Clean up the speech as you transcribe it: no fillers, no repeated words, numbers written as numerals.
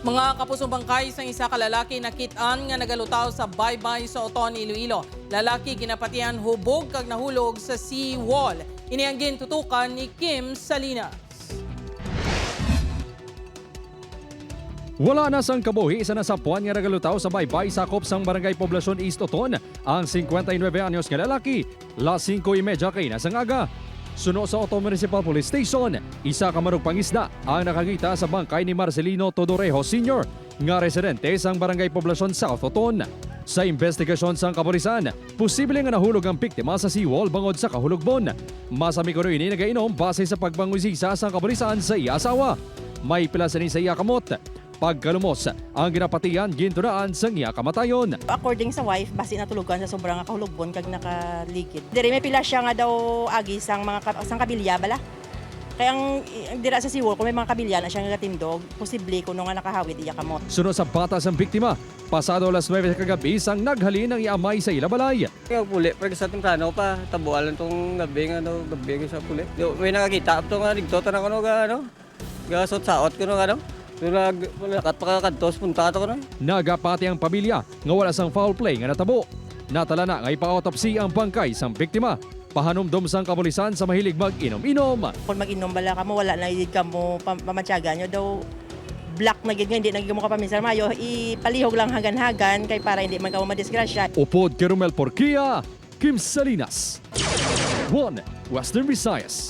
Mga kapusong Bangkay sa isa ka lalaki nakitaan nga nagalutaw sa baybay sa Oton, Iloilo. Lalaki ginapatihan hubog kag nahulog sa seawall. Ini ang gintutukan ni Kim Salinas. Wala na sang kabuhi sa nasapwan nga nagalutaw sa baybay sakop sang barangay Poblacion East, Oton. Ang 59 anyos nga lalaki, las 5:30 kay nasang aga. Suno sa Oton Municipal Police Station, isa ka manog pangisda ang nakakita sa bangkay ni Marcelino Todorejo Sr. nga residente sang barangay Poblacion South, Oton. Sa investigasyon sang kapulisan, posible nga nahulog ang biktima sa seawall bangod sa kahulugbon. Masami ko ini nagainom base sa pagbangusisa sang kapulisan sa iya asawa. May pilasanin sa iya kamot. Pagkalumos, ang ginapatian gintunaan sa iya kamatayon. According sa wife, basi natulugan sa sobrang kahulugbon kag nakaligid. Diri may pila siya nga daw agi sang kabilya bala. Kaya ang dira sa siwol kung may mga kabilya na siya nga tindog, posible kuno nga nakahawid iya kamot. Sunod sa batas ang biktima, pasado alas 9 kagabi sang naghalin ang iamay sa ilabalay. Yung puli, pag sa timplano pa, tabualan tong gabi nga sa puli. May nakakita ito nga, nagtoto na ko gasot saot ko lakat pa kakantos, punta ito ko Nagapati ang pamilya nga wala sang foul play nga natabo. Natala na nga ipa-autopsy ang bangkay sang biktima. Pahanumdom sang kapulisan sa mahilig mag-inom-inom. Kung mag-inom bala ka mo, wala na yun ka mo pamatyaga nyo daw. Black na gid nga, hindi naging mo ka paminsan mayo. Ipalihog lang hagan-hagan kay para hindi man ka mo madisgrasya. Upod Kerumel Porquia, Kim Salinas. 1 Western Visayas.